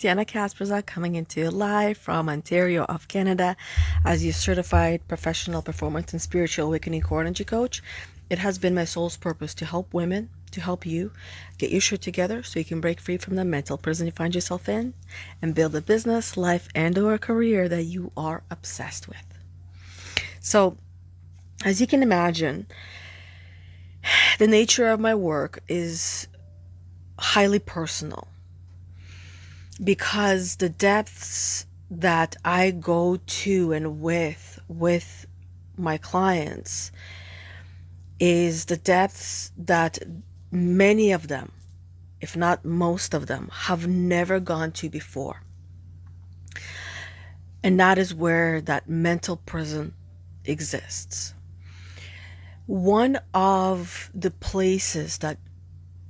Yana Kasperczak coming into you live from Ontario of Canada as your certified professional performance and spiritual awakening core energy coach. It has been my soul's purpose to help women, to help you get your shit together so you can break free from the mental prison you find yourself in and build a business, life, and or a career that you are obsessed with. So, as you can imagine, the nature of my work is highly personal, because the depths that I go to and with my clients is the depths that many of them, if not most of them, have never gone to before. And that is where that mental prison exists. One of the places that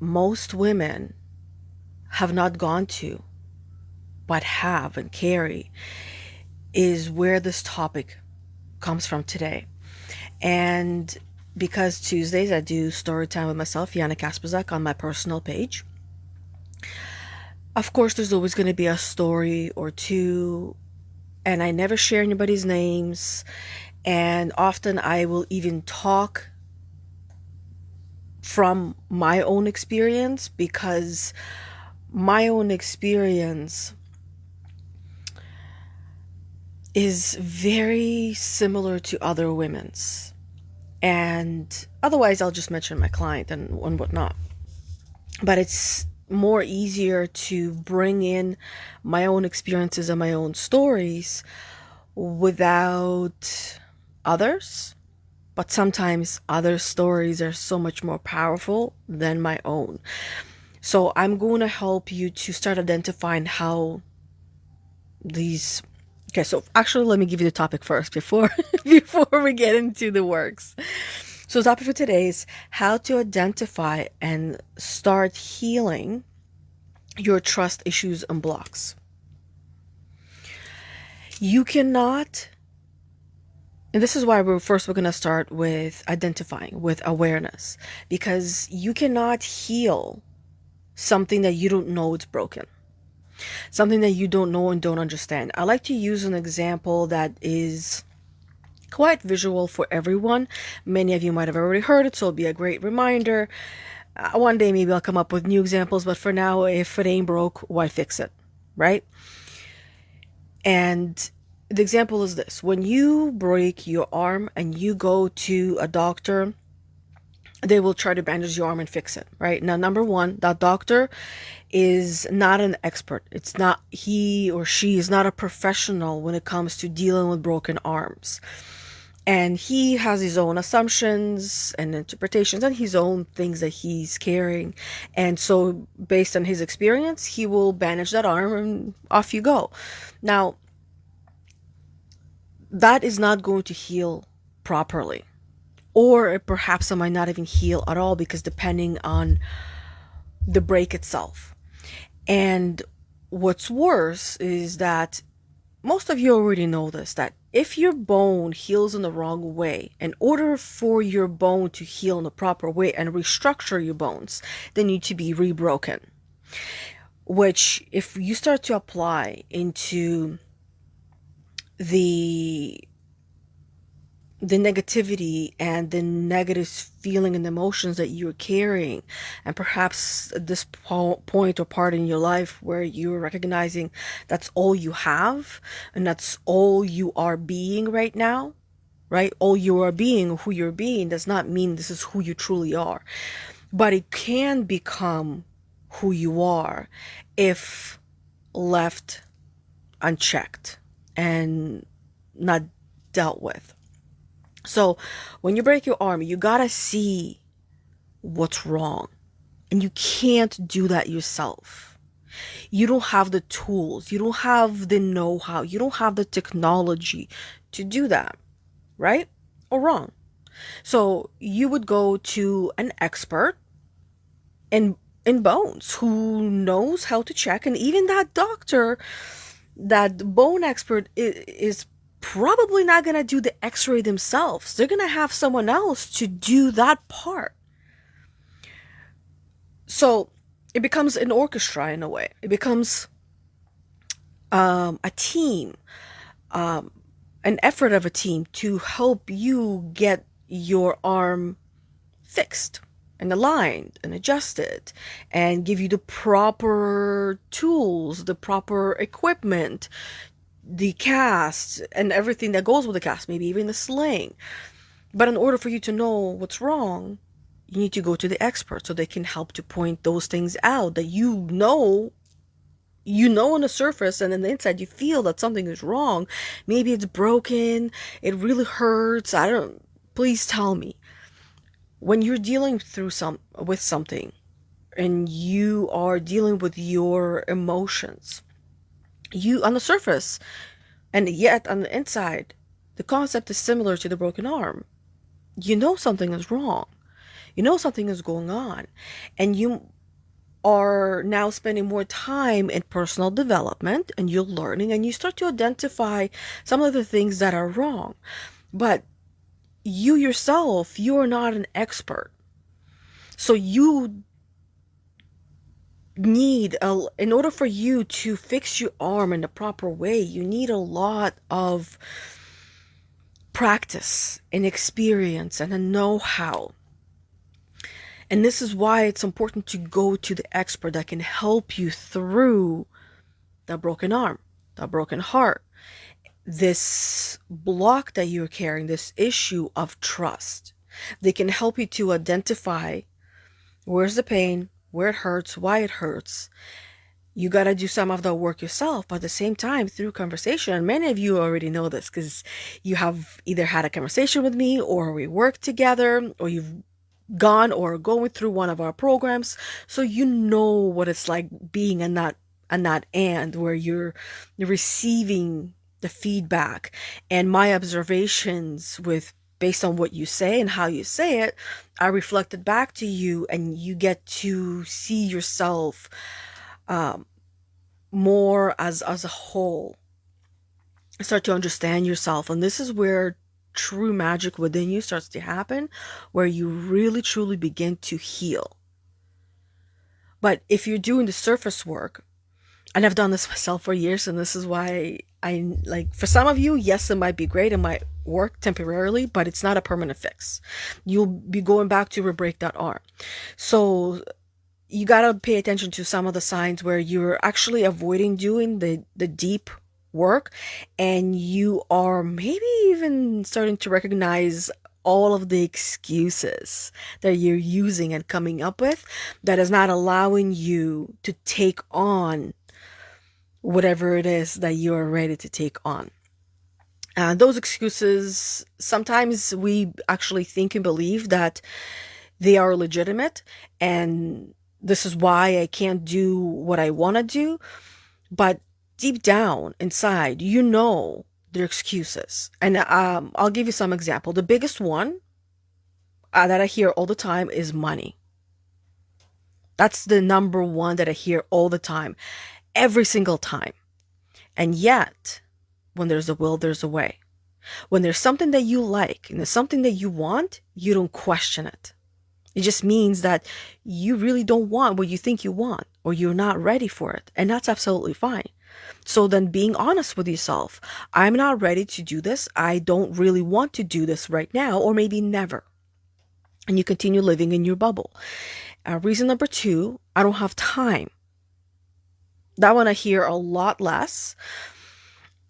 most women have not gone to but have and carry is where this topic comes from today. And because Tuesdays I do story time with myself, Yana Kasperczak, on my personal page, of course there's always going to be a story or two, and I never share anybody's names, and often I will even talk from my own experience, because my own experience is very similar to other women's, and otherwise I'll just mention my client and whatnot. But it's more easier to bring in my own experiences and my own stories without others. But sometimes other stories are so much more powerful than my own. So I'm going to help you to start identifying how these... Okay, so actually let me give you the topic first before we get into the works. So the topic for today is how to identify and start healing your trust issues and blocks. You cannot, and this is why we're going to start with identifying, with awareness, because you cannot heal something that you don't know it's broken. Something that you don't know and don't understand. I like to use an example that is quite visual for everyone. Many of you might have already heard it, so it'll be a great reminder. One day maybe I'll come up with new examples, but for now, if it ain't broke, why fix it, right? And the example is this. When you break your arm and you go to a doctor, they will try to bandage your arm and fix it, right? Now, number one, that doctor is not an expert. It's not, he or she is not a professional when it comes to dealing with broken arms. And he has his own assumptions and interpretations and his own things that he's carrying. And so based on his experience, he will bandage that arm and off you go. Now, that is not going to heal properly. Or perhaps it might not even heal at all, because depending on the break itself. And what's worse is that most of you already know this, that if your bone heals in the wrong way, in order for your bone to heal in the proper way and restructure your bones, they need to be rebroken. Which, if you start to apply into the negativity and the negative feeling and emotions that you're carrying, and perhaps at this point or part in your life where you're recognizing that's all you have and that's all you are being right now, right? All you are being, who you're being, does not mean this is who you truly are, but it can become who you are if left unchecked and not dealt with. So when you break your arm, you gotta see what's wrong. And you can't do that yourself. You don't have the tools. You don't have the know-how. You don't have the technology to do that. Right or wrong? So you would go to an expert in bones who knows how to check. And even that doctor, that bone expert, is probably not going to do the x-ray themselves. They're going to have someone else to do that part. So it becomes an orchestra in a way. It becomes a team, um, an effort of a team to help you get your arm fixed and aligned and adjusted and give you the proper tools, the proper equipment, the cast, and everything that goes with the cast, maybe even the sling. But in order for you to know what's wrong, you need to go to the expert so they can help to point those things out that on the surface, and on the inside you feel that something is wrong. Maybe it's broken, it really hurts. I don't, please tell me. When you're dealing through with something and you are dealing with your emotions, you on the surface and yet on the inside, the concept is similar to the broken arm. You know something is wrong. You know something is going on. And you are now spending more time in personal development and you're learning and you start to identify some of the things that are wrong. But you yourself, you are not an expert. So you need in order for you to fix your arm in the proper way, you need a lot of practice and experience and a know-how. And this is why it's important to go to the expert that can help you through the broken arm, the broken heart, this block that you're carrying, this issue of trust. They can help you to identify where's the pain, where it hurts, why it hurts. You got to do some of the work yourself, but at the same time, through conversation, and many of you already know this because you have either had a conversation with me or we work together or you've gone or going through one of our programs. So you know what it's like being in that end where you're receiving the feedback and my observations based on what you say and how you say it, I reflected back to you and you get to see yourself more as a whole. Start to understand yourself. And this is where true magic within you starts to happen, where you really truly begin to heal. But if you're doing the surface work, and I've done this myself for years, and this is why I like, for some of you, yes, it might be great, it might work temporarily, but it's not a permanent fix. You'll be going back to re-break that arm. So you got to pay attention to some of the signs where you're actually avoiding doing the deep work, and you are maybe even starting to recognize all of the excuses that you're using and coming up with that is not allowing you to take on whatever it is that you're ready to take on. Those excuses, sometimes we actually think and believe that they are legitimate, and this is why I can't do what I want to do. But deep down inside, you know they're excuses. And I'll give you some example. The biggest one that I hear all the time is money. That's the number one that I hear all the time, every single time. And yet, when there's a will, there's a way. When there's something that you like and there's something that you want, you don't question it. It just means that you really don't want what you think you want, or you're not ready for it. And that's absolutely fine. So then being honest with yourself, I'm not ready to do this. I don't really want to do this right now, or maybe never. And you continue living in your bubble. Reason number 2, I don't have time. That one I hear a lot less,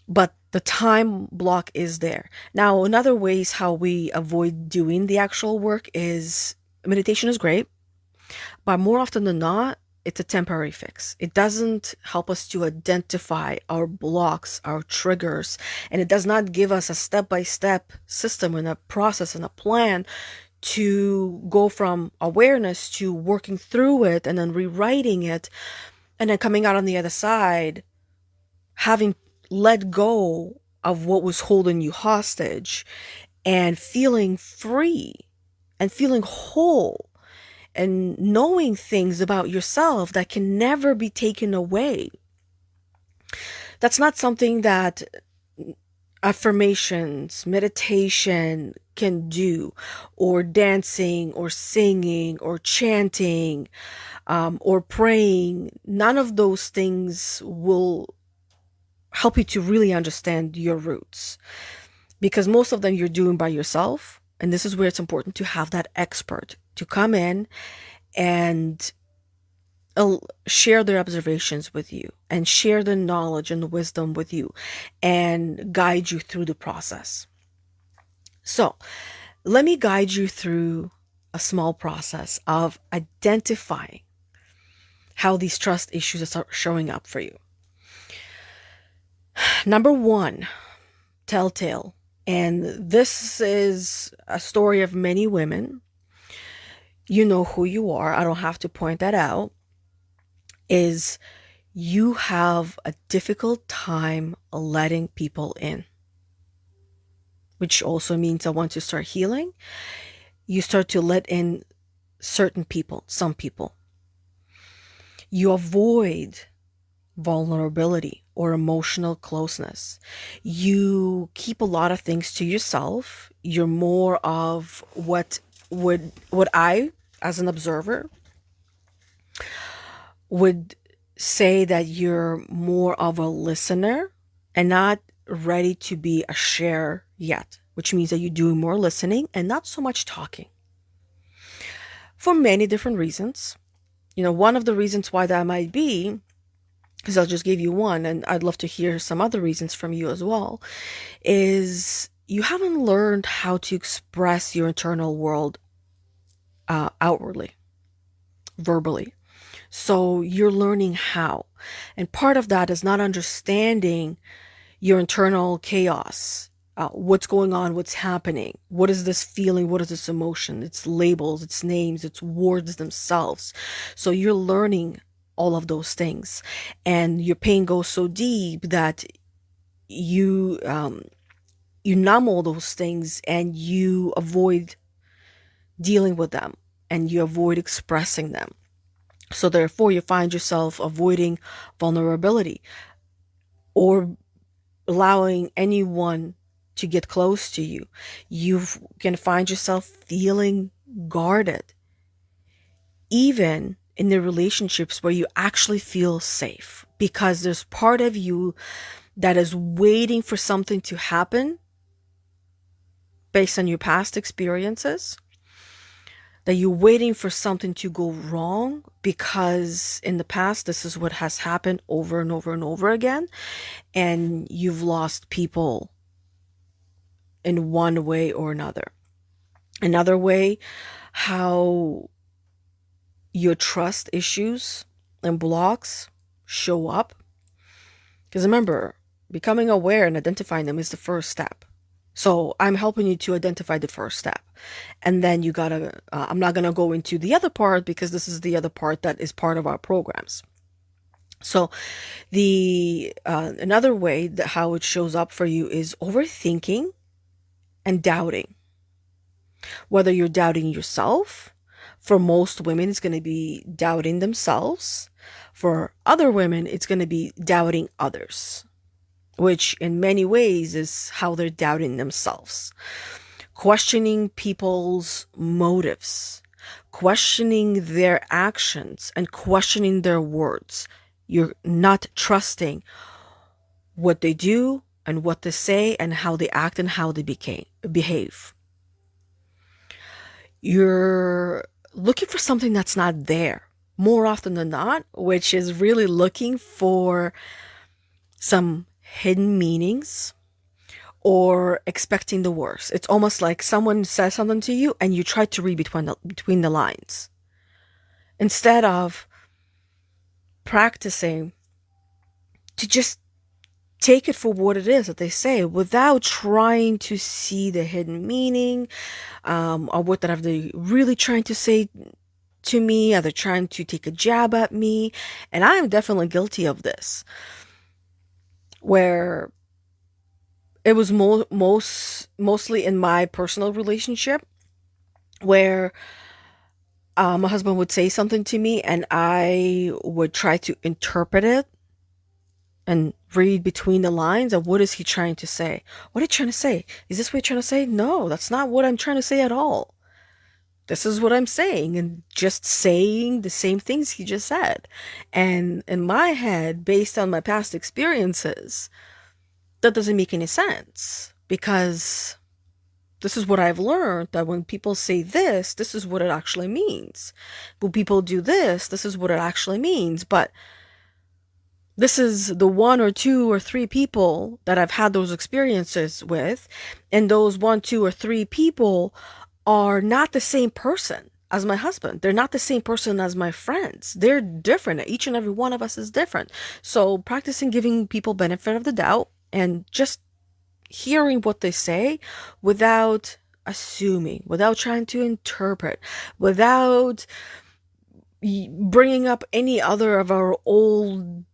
but the time block is there. Now, another ways how we avoid doing the actual work is meditation is great, but more often than not, it's a temporary fix. It doesn't help us to identify our blocks, our triggers, and it does not give us a step-by-step system and a process and a plan to go from awareness to working through it and then rewriting it and then coming out on the other side, having let go of what was holding you hostage and feeling free and feeling whole and knowing things about yourself that can never be taken away. That's not something that affirmations, meditation can do, or dancing, or singing, or chanting, or praying. None of those things will help you to really understand your roots, because most of them you're doing by yourself. And this is where it's important to have that expert to come in and share their observations with you and share the knowledge and the wisdom with you and guide you through the process. So let me guide you through a small process of identifying how these trust issues are showing up for you. Number one, telltale. And this is a story of many women. You know who you are. I don't have to point that out. Is you have a difficult time letting people in, which also means I want to start healing. You start to let in certain people, some people. You avoid vulnerability or emotional closeness. You keep a lot of things to yourself. You're more of what I, as an observer, would say that you're more of a listener and not ready to be a sharer yet, which means that you're doing more listening and not so much talking. For many different reasons. One of the reasons why that might be, because I'll just give you one, and I'd love to hear some other reasons from you as well, is you haven't learned how to express your internal world outwardly, verbally. So you're learning how. And part of that is not understanding your internal chaos. What's going on, what's happening, what is this feeling, what is this emotion, it's labels, it's names, it's words themselves. So you're learning all of those things, and your pain goes so deep that you numb all those things and you avoid dealing with them and you avoid expressing them. So therefore you find yourself avoiding vulnerability or allowing anyone to get close to you. You can find yourself feeling guarded, even in the relationships where you actually feel safe, because there's part of you that is waiting for something to happen based on your past experiences, that you're waiting for something to go wrong because in the past this is what has happened over and over and over again, and you've lost people in one way or another. Another way, how your trust issues and blocks show up. Because remember, becoming aware and identifying them is the first step. So I'm helping you to identify the first step. And then you gotta, I'm not gonna go into the other part because this is the other part that is part of our programs. So the another way that how it shows up for you is overthinking and doubting. Whether you're doubting yourself, for most women, it's going to be doubting themselves. For other women, it's going to be doubting others, which in many ways is how they're doubting themselves. Questioning people's motives, questioning their actions, and questioning their words. You're not trusting what they do and what they say and how they act and how they behave. You're looking for something that's not there more often than not, which is really looking for some hidden meanings or expecting the worst. It's almost like someone says something to you and you try to read between the lines instead of practicing to just take it for what it is that they say without trying to see the hidden meaning, or what that are they really trying to say to me? Are they trying to take a jab at me? And I am definitely guilty of this, where it was mostly in my personal relationship, where my husband would say something to me and I would try to interpret it and read between the lines of what is he trying to say? What are you trying to say? Is this what you're trying to say? No, that's not what I'm trying to say at all. this is what I'm saying, and just saying the same things he just said. And in my head, based on my past experiences, that doesn't make any sense, because this is what I've learned, that when people say this is what it actually means. When people do this is what it actually means. But this is the one or two or three people that I've had those experiences with, and those one, two, or three people are not the same person as my husband. They're not the same person as my friends. They're different. Each and every one of us is different. So practicing giving people benefit of the doubt and just hearing what they say without assuming, without trying to interpret, without bringing up any other of our old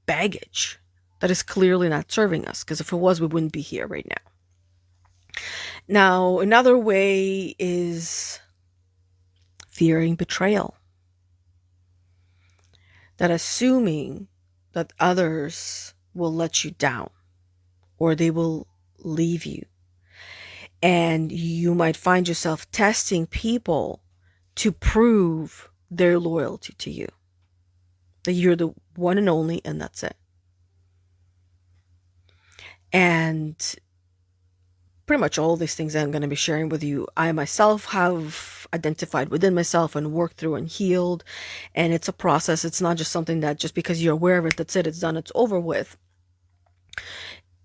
baggage that is clearly not serving us, because if it was, we wouldn't be here right now. Now, another way is fearing betrayal. That assuming that others will let you down or they will leave you. And you might find yourself testing people to prove their loyalty to you. That you're the one and only, and that's it. And pretty much all these things I'm going to be sharing with you, I myself have identified within myself and worked through and healed. And it's a process. It's not just something that just because you're aware of it, that's it, it's done, it's over with.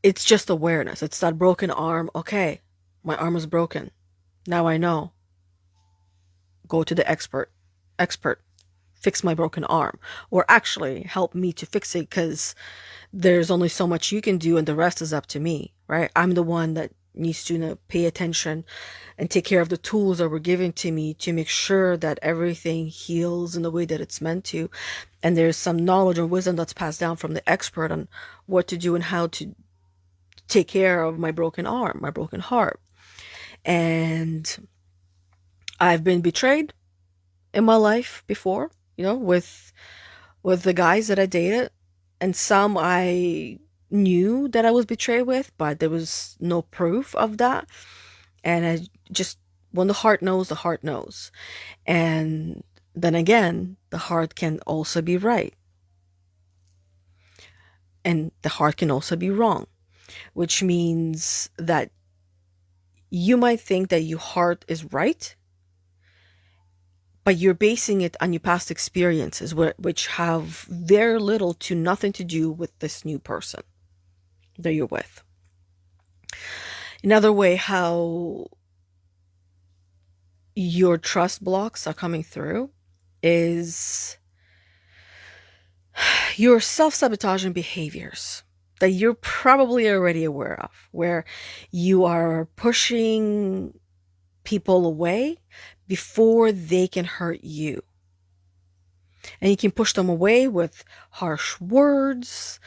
It's just awareness. It's that broken arm. Okay, my arm is broken. Now I know. Go to the expert. Fix my broken arm. Or actually help me to fix it, because there's only so much you can do and the rest is up to me, right? I'm the one that needs to pay attention and take care of the tools that were given to me to make sure that everything heals in the way that it's meant to. And there's some knowledge or wisdom that's passed down from the expert on what to do and how to take care of my broken arm, my broken heart. And I've been betrayed in my life before, with the guys that I dated, and some I knew that I was betrayed with, but there was no proof of that. And I just, when the heart knows, the heart knows. And then again, the heart can also be right. And the heart can also be wrong, which means that you might think that your heart is right, but you're basing it on your past experiences, which have very little to nothing to do with this new person that you're with. Another way how your trust blocks are coming through is your self-sabotaging behaviors that you're probably already aware of, where you are pushing people away before they can hurt you. And you can push them away with harsh words,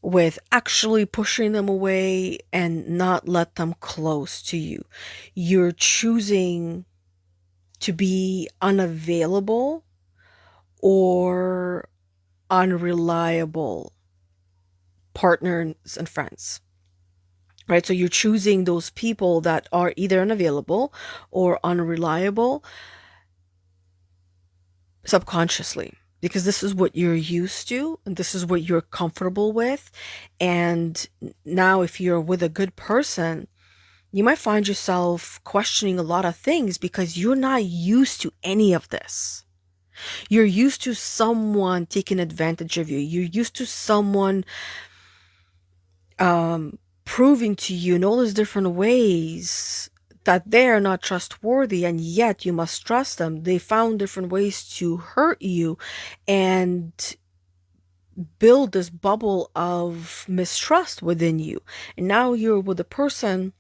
with actually pushing them away and not let them close to you. You're choosing to be unavailable or unreliable partners and friends, right? So you're choosing those people that are either unavailable or unreliable subconsciously, because this is what you're used to and this is what you're comfortable with. And now if you're with a good person, you might find yourself questioning a lot of things because you're not used to any of this. You're used to someone taking advantage of you. You're used to someone proving to you in all these different ways that they are not trustworthy, and yet you must trust them. They found different ways to hurt you and build this bubble of mistrust within you. And now you're with a person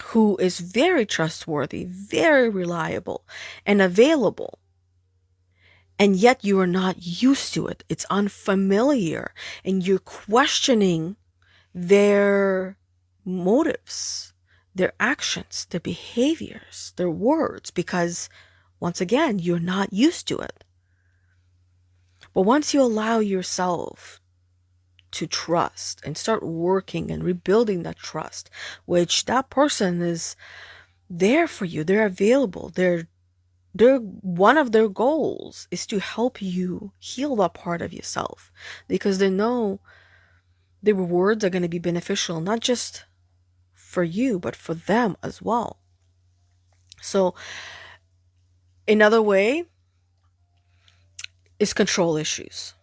who is very trustworthy, very reliable, and available. And yet you are not used to it. It's unfamiliar. And you're questioning their motives, their actions, their behaviors, their words, because once again, you're not used to it. But once you allow yourself to trust and start working and rebuilding that trust, which that person is there for you, they're available, they're one of their goals is to help you heal that part of yourself, because they know the rewards are going to be beneficial, not just for you, but for them as well. So another way is control issues.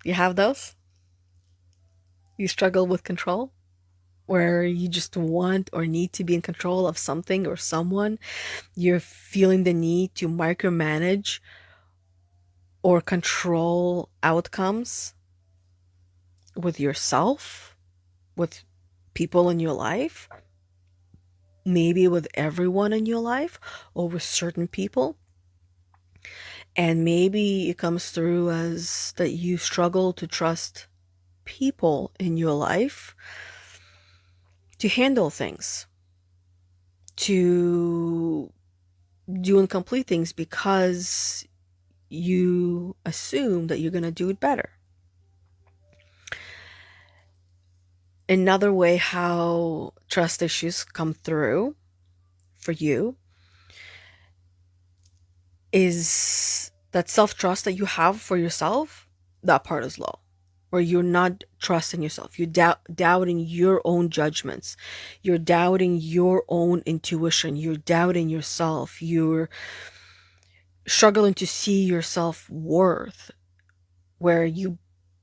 You have those? You struggle with control, where you just want or need to be in control of something or someone. You're feeling the need to micromanage or control outcomes with yourself, with people in your life, maybe with everyone in your life, or with certain people. And maybe it comes through as that you struggle to trust people in your life to handle things, to do and complete things, because you assume that you're going to do it better. Another way how trust issues come through for you is that self-trust that you have for yourself, that part is low, where you're not trusting yourself. You're doubting your own judgments. You're doubting your own intuition. You're doubting yourself. You're struggling to see your self-worth, where you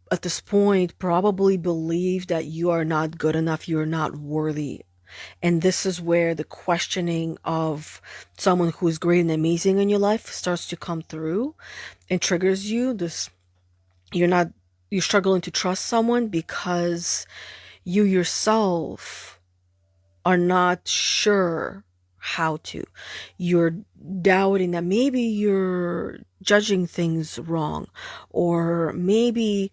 at this point probably believe that you are not good enough, you're not worthy. And this is where the questioning of someone who is great and amazing in your life starts to come through and triggers you. You're struggling to trust someone because you yourself are not sure how to. You're doubting that maybe you're judging things wrong, or maybe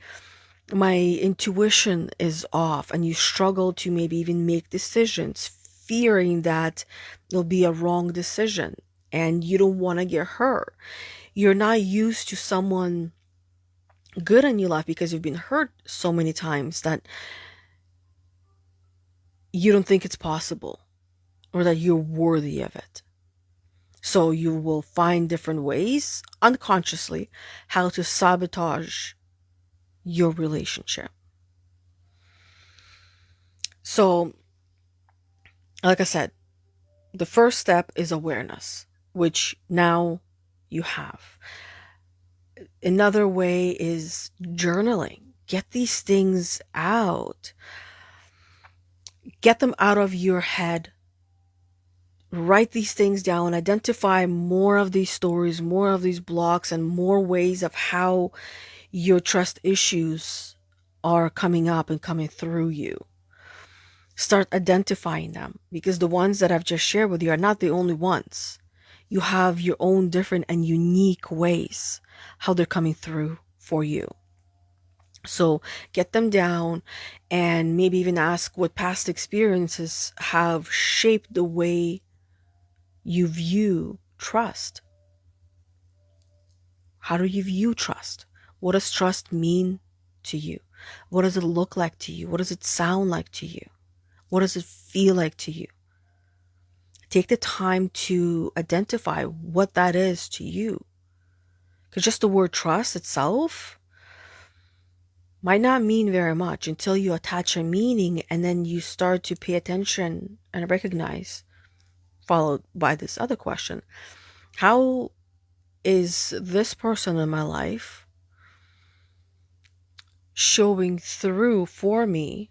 my intuition is off, and you struggle to maybe even make decisions, fearing that it'll be a wrong decision and you don't want to get hurt. You're not used to someone good in your life because you've been hurt so many times that you don't think it's possible or that you're worthy of it. So you will find different ways, unconsciously, how to sabotage your relationship. So, like I said, the first step is awareness, which now you have. Another way is journaling. Get these things out. Get them out of your head. Write these things down. Identify more of these stories, more of these blocks, and more ways of how your trust issues are coming up and coming through you. Start identifying them, because the ones that I've just shared with you are not the only ones. You have your own different and unique ways how they're coming through for you. So get them down, and maybe even ask what past experiences have shaped the way you view trust. How do you view trust? What does trust mean to you? What does it look like to you? What does it sound like to you? What does it feel like to you? Take the time to identify what that is to you. Because just the word trust itself might not mean very much until you attach a meaning, and then you start to pay attention and recognize, followed by this other question: how is this person in my life showing through for me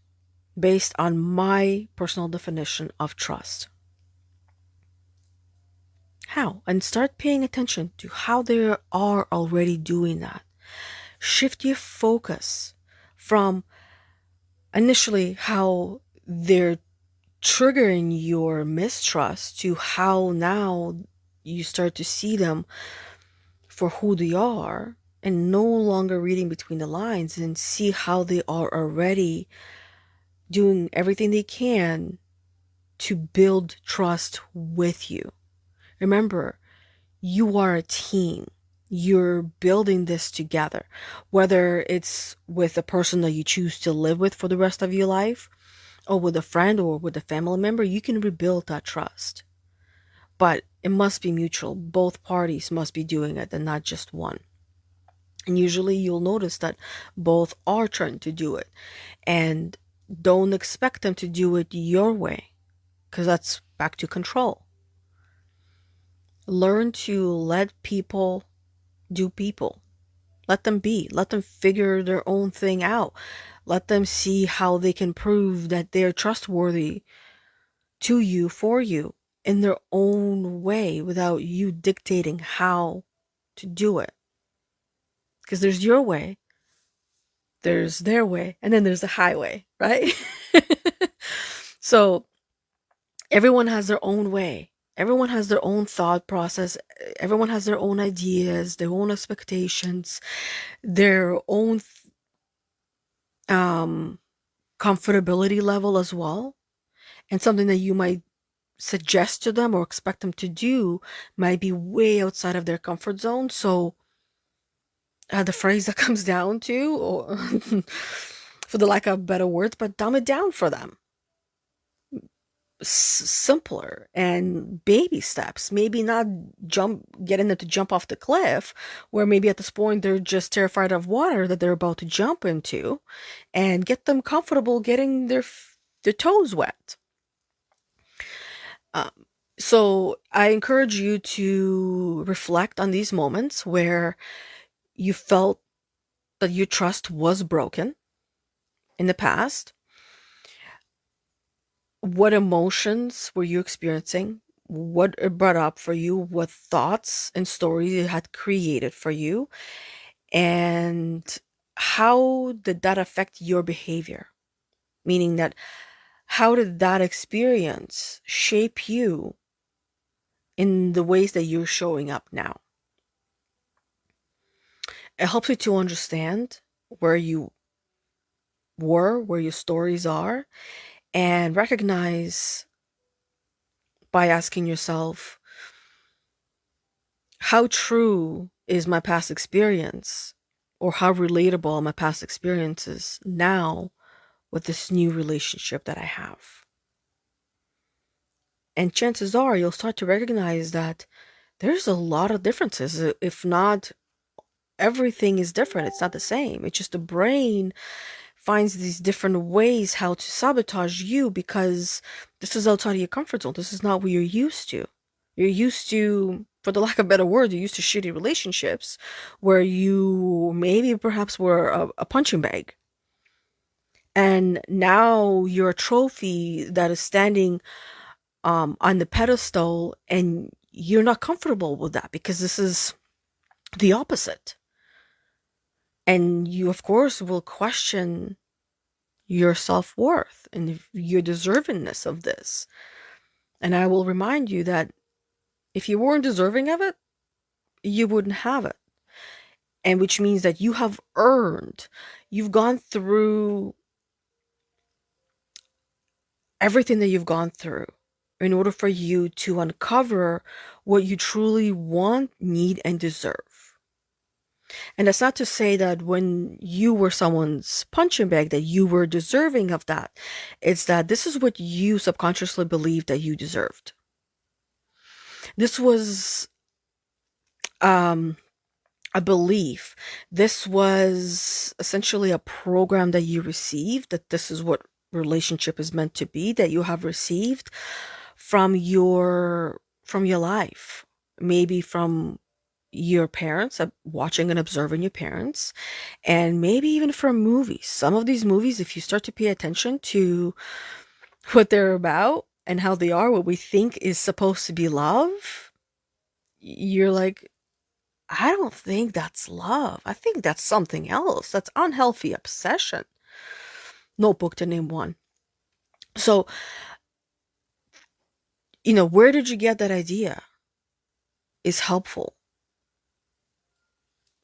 based on my personal definition of trust? How? And start paying attention to how they are already doing that. Shift your focus from initially how they're triggering your mistrust to how now you start to see them for who they are, and no longer reading between the lines, and see how they are already doing everything they can to build trust with you. Remember, you are a team. You're building this together. Whether it's with a person that you choose to live with for the rest of your life, or with a friend, or with a family member, you can rebuild that trust. But it must be mutual. Both parties must be doing it and not just one. And usually you'll notice that both are trying to do it. And don't expect them to do it your way, because that's back to control. Learn to let people do people. Let them be. Let them figure their own thing out. Let them see how they can prove that they're trustworthy to you, for you, in their own way without you dictating how to do it. Because there's your way, there's their way, and then there's the highway, right? So everyone has their own way. Everyone has their own thought process. Everyone has their own ideas, their own expectations, their own um, comfortability level as well. And something that you might suggest to them or expect them to do might be way outside of their comfort zone. So, the phrase that comes down to, or for the lack of better words, but dumb it down for them. Simpler and baby steps. Maybe not getting them to jump off the cliff, where maybe at this point they're just terrified of water that they're about to jump into, and get them comfortable getting their toes wet. Um, so I encourage you to reflect on these moments where you felt that your trust was broken in the past. What emotions were you experiencing? What it brought up for you? What thoughts and stories it had created for you? And how did that affect your behavior? Meaning that, how did that experience shape you in the ways that you're showing up now? It helps you to understand where you were, where your stories are, and recognize by asking yourself, how true is my past experience, or how relatable are my past experiences now with this new relationship that I have? And chances are you'll start to recognize that there's a lot of differences. If not, everything is different. It's not the same. It's just the brain finds these different ways how to sabotage you, because this is outside of your comfort zone. This is not what you're used to. You're used to, for the lack of a better word, you're used to shitty relationships where you maybe perhaps were a punching bag. And now you're a trophy that is standing on the pedestal, and you're not comfortable with that because this is the opposite. And you, of course, will question your self-worth and your deservingness of this. And I will remind you that if you weren't deserving of it, you wouldn't have it. And which means that you have earned, you've gone through everything that you've gone through in order for you to uncover what you truly want, need, and deserve. And that's not to say that when you were someone's punching bag that you were deserving of that. It's that this is what you subconsciously believed that you deserved. This was a belief. This was essentially a program that you received, that this is what relationship is meant to be, that you have received from your life, maybe from your parents, watching and observing your parents, and maybe even from movies. Some of these movies, if you start to pay attention to what they're about and how they are, what we think is supposed to be love, you're like, I don't think that's love. I think that's something else. That's unhealthy obsession. Notebook to name one. So, where did you get that idea is helpful.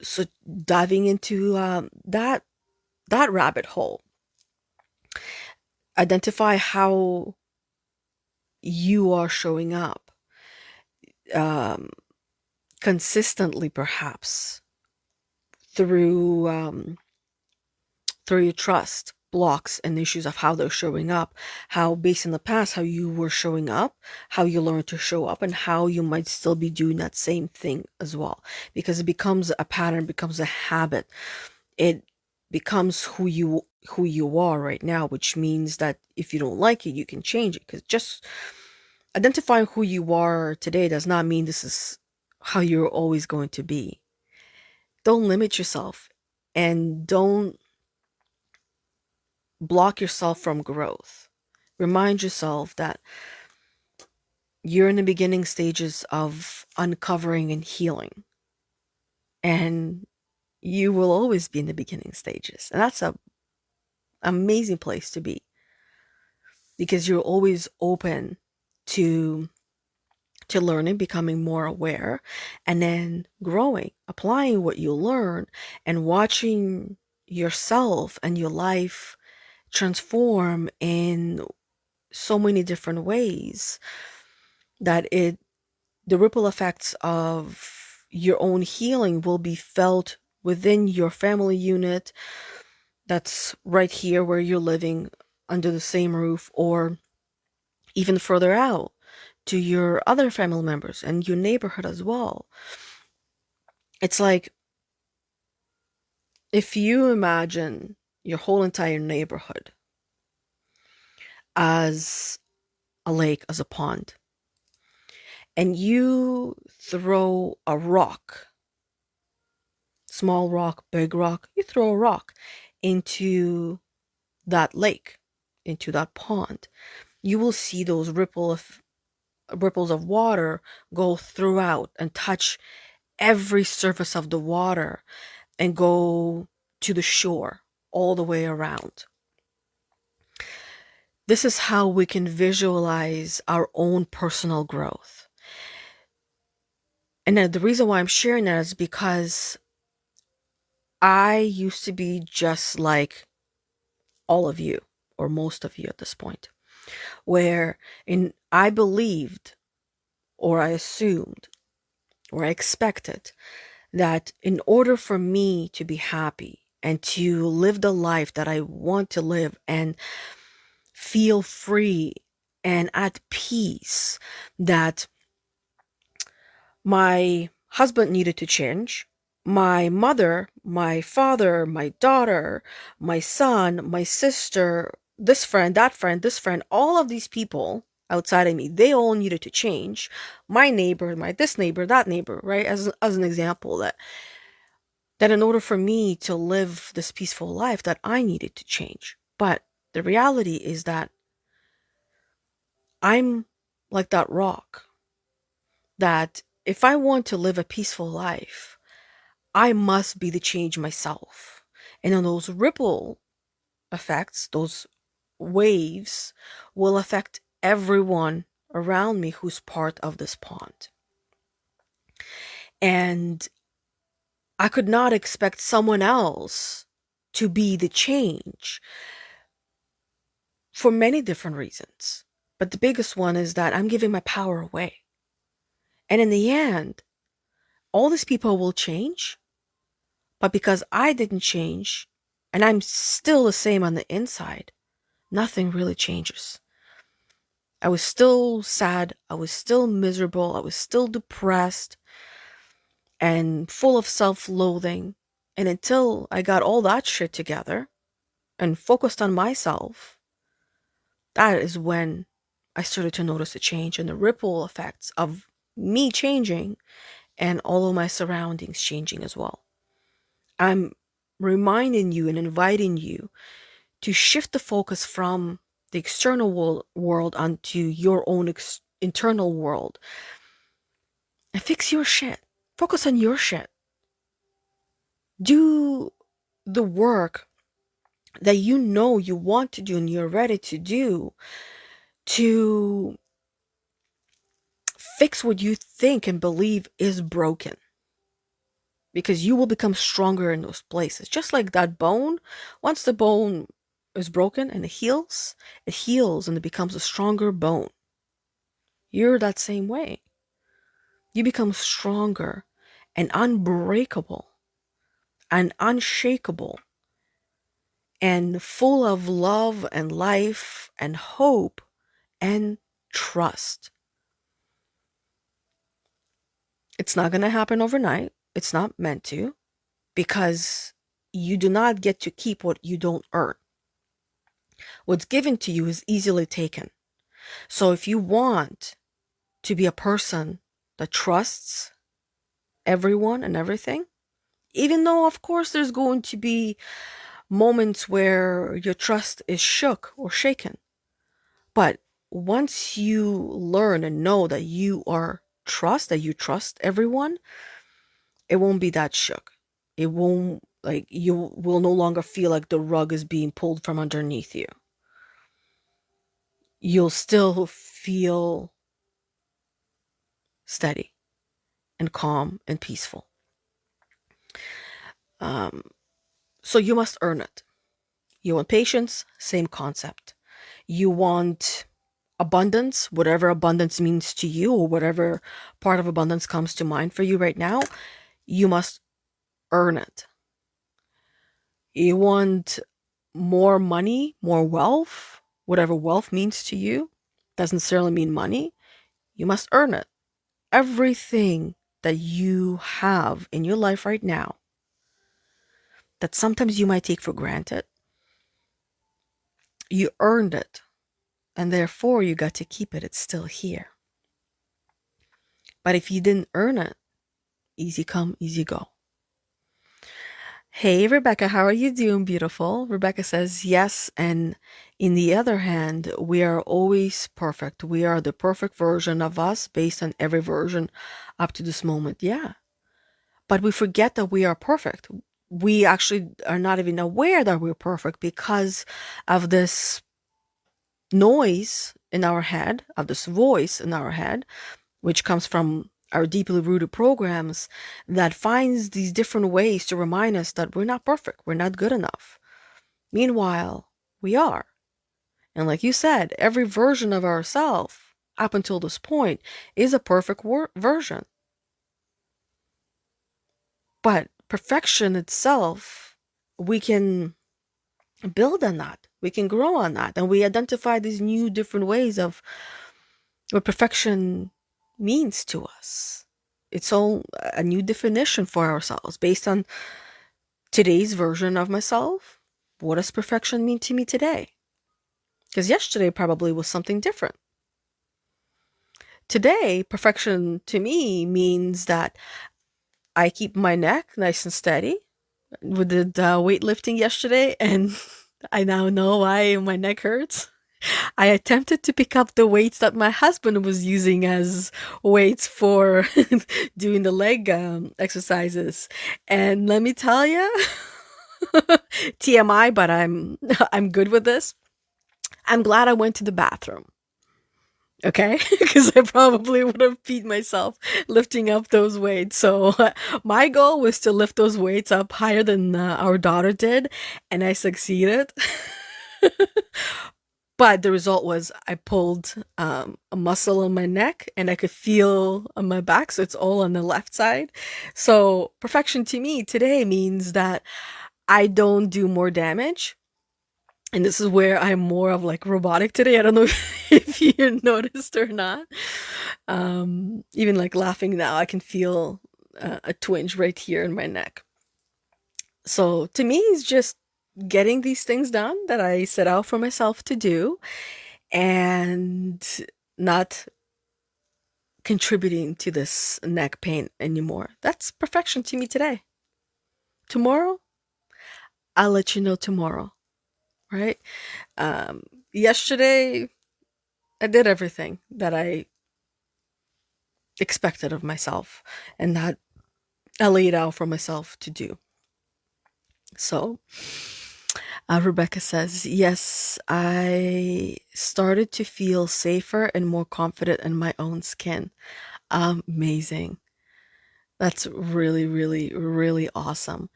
So diving into that rabbit hole, identify how you are showing up um, consistently, perhaps through your trust, blocks and issues of how they're showing up, how based in the past, how you were showing up, how you learned to show up, and how you might still be doing that same thing as well. Because it becomes a pattern, becomes a habit. It becomes who you are right now, which means that if you don't like it, you can change it. Because just identifying who you are today does not mean this is how you're always going to be. Don't limit yourself and don't block yourself from growth. Remind yourself that you're in the beginning stages of uncovering and healing. And you will always be in the beginning stages. And that's an amazing place to be, because you're always open to learning, becoming more aware, and then growing, applying what you learn, and watching yourself and your life transform in so many different ways that the ripple effects of your own healing will be felt within your family unit that's right here where you're living under the same roof, or even further out to your other family members and your neighborhood as well. It's like if you imagine your whole entire neighborhood as a lake, as a pond, and you throw a rock, small rock, big rock, you throw a rock into that lake, into that pond, you will see those ripples of water go throughout and touch every surface of the water and go to the shore all the way around. This is how we can visualize our own personal growth. And the reason why I'm sharing that is because I used to be just like all of you, or most of you at this point, where I believed, or I assumed, or I expected that in order for me to be happy and to live the life that I want to live and feel free and at peace, that my husband needed to change, my mother, my father, my daughter, my son, my sister, this friend, that friend, this friend, all of these people outside of me, they all needed to change. My neighbor, my this neighbor, that neighbor, right? As an example, that in order for me to live this peaceful life, that I needed to change. But the reality is that I'm like that rock, that if I want to live a peaceful life, I must be the change myself. And then those ripple effects, those waves, will affect everyone around me who's part of this pond. And I could not expect someone else to be the change for many different reasons. But the biggest one is that I'm giving my power away. And in the end, all these people will change, but because I didn't change, and I'm still the same on the inside, nothing really changes. I was still sad, I was still miserable, I was still depressed, and full of self-loathing. And until I got all that shit together and focused on myself, that is when I started to notice a change and the ripple effects of me changing and all of my surroundings changing as well. I'm reminding you and inviting you to shift the focus from the external world onto your own internal world and fix your shit. Focus on your shit. Do the work that you know you want to do and you're ready to do to fix what you think and believe is broken. Because you will become stronger in those places. Just like that bone, once the bone is broken and it heals and it becomes a stronger bone. You're that same way. You become stronger and unbreakable and unshakable and full of love and life and hope and trust. It's not going to happen overnight. It's not meant to, because you do not get to keep what you don't earn. What's given to you is easily taken. So if you want to be a person that trusts everyone and everything, even though, of course, there's going to be moments where your trust is shook or shaken. But once you learn and know that that you trust everyone, it won't be that shook. It won't, like, you will no longer feel like the rug is being pulled from underneath you. You'll still feel steady and calm and peaceful. Um, so you must earn it. You want patience, same concept. You want abundance, whatever abundance means to you, or whatever part of abundance comes to mind for you right now, you must earn it. You want more money, more wealth, whatever wealth means to you, doesn't necessarily mean money. You must earn it. Everything that you have in your life right now that sometimes you might take for granted, you earned it, and therefore you got to keep it. It's still here. But if you didn't earn it, easy come, easy go. Hey, Rebecca, how are you doing, beautiful? Rebecca says, yes. And in the other hand, we are always perfect. We are the perfect version of us based on every version up to this moment. Yeah. But we forget that we are perfect. We actually are not even aware that we're perfect because of this noise in our head, of this voice in our head, which comes from our deeply rooted programs, that finds these different ways to remind us that we're not perfect, we're not good enough. Meanwhile, we are. And like you said, every version of ourselves up until this point is a perfect version. But perfection itself, we can build on that. We can grow on that. And we identify these new different ways of what perfection means to us. It's all a new definition for ourselves based on today's version of myself. What does perfection mean to me today? Because yesterday probably was something different. Today, perfection to me means that I keep my neck nice and steady. We did weightlifting yesterday, and I now know why my neck hurts. I attempted to pick up the weights that my husband was using as weights for doing the leg exercises, and let me tell you, TMI, but I'm good with this. I'm glad I went to the bathroom. Okay, because I probably would have beat myself lifting up those weights. So my goal was to lift those weights up higher than our daughter did, and I succeeded. But the result was I pulled a muscle on my neck, and I could feel on my back. So it's all on the left side. So perfection to me today means that I don't do more damage. And this is where I'm more of like robotic today. I don't know if you noticed or not. Even like laughing now, I can feel a twinge right here in my neck. So to me, it's just getting these things done that I set out for myself to do and not contributing to this neck pain anymore. That's perfection to me today. Tomorrow, I'll let you know tomorrow, right? Yesterday, I did everything that I expected of myself and that I laid out for myself to do. So, Rebecca says, yes, I started to feel safer and more confident in my own skin. Amazing. That's really, really, really awesome.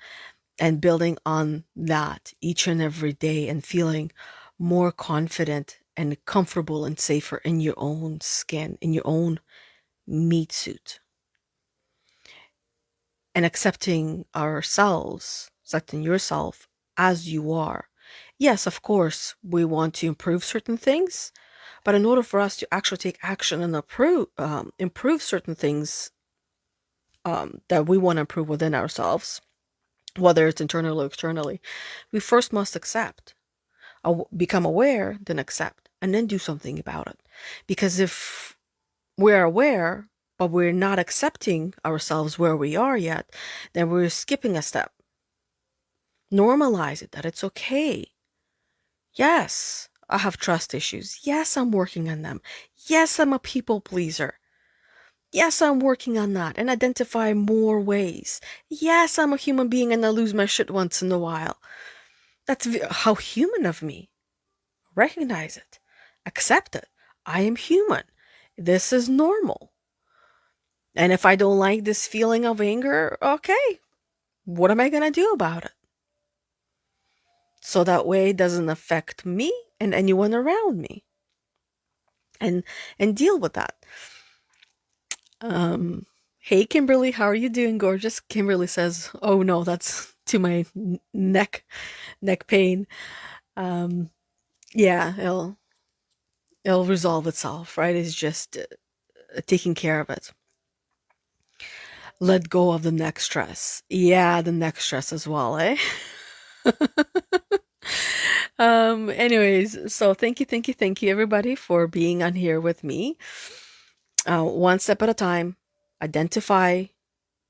And building on that each and every day and feeling more confident and comfortable and safer in your own skin, in your own meat suit. And accepting ourselves, accepting yourself as you are, Yes, of course, we want to improve certain things, but in order for us to actually take action and improve certain things that we want to improve within ourselves, whether it's internally or externally, we first must accept, become aware, then accept, and then do something about it. Because if we're aware, but we're not accepting ourselves where we are yet, then we're skipping a step. Normalize it, that it's okay. Yes, I have trust issues. Yes, I'm working on them. Yes, I'm a people pleaser. Yes, I'm working on that and identify more ways. Yes, I'm a human being and I lose my shit once in a while. That's how human of me. Recognize it. Accept it. I am human. This is normal. And if I don't like this feeling of anger, okay, what am I going to do about it? So that way it doesn't affect me and anyone around me. And deal with that. Hey Kimberly, how are you doing, gorgeous? Kimberly says, "Oh no, that's to my neck pain." Um, yeah, it'll resolve itself, right? It's just taking care of it. Let go of the neck stress. Yeah, the neck stress as well, eh? Anyways, so thank you everybody for being on here with me. One step at a time, identify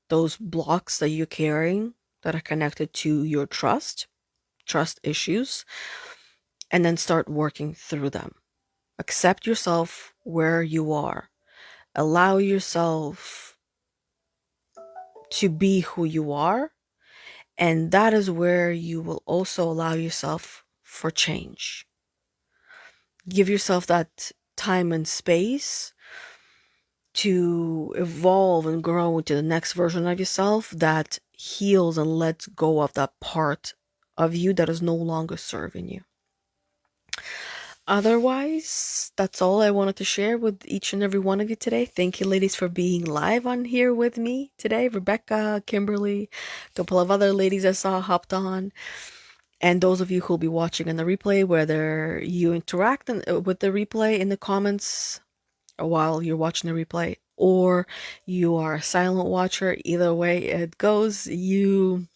those blocks that you're carrying that are connected to your trust issues, and then start working through them. Accept yourself where you are. Allow yourself to be who you are. And that is where you will also allow yourself for change. Give yourself that time and space to evolve and grow into the next version of yourself that heals and lets go of that part of you that is no longer serving you. Otherwise, that's all I wanted to share with each and every one of you today. Thank you, ladies, for being live on here with me today. Rebecca, Kimberly, a couple of other ladies I saw hopped on. And those of you who'll be watching in the replay, whether you interact with the replay in the comments while you're watching the replay, or you are a silent watcher, either way it goes, you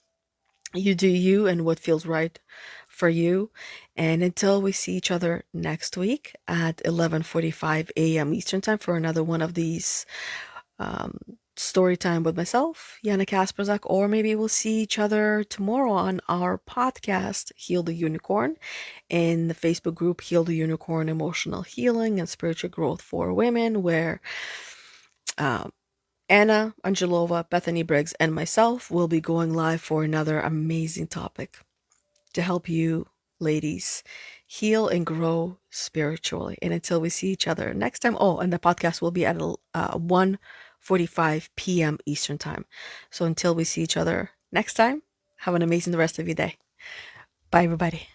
do you and what feels right for you. And until we see each other next week at 11:45 a.m. Eastern Time for another one of these story time with myself, Yana Kasperczak, or maybe we'll see each other tomorrow on our podcast, Heal the Unicorn, in the Facebook group Heal the Unicorn Emotional Healing and Spiritual Growth for Women, where Anna Angelova, Bethany Briggs, and myself will be going live for another amazing topic to help you ladies heal and grow spiritually. And until we see each other next time, and the podcast will be at 1:45 p.m. Eastern Time. So until we see each other next time, have an amazing rest of your day. Bye, everybody.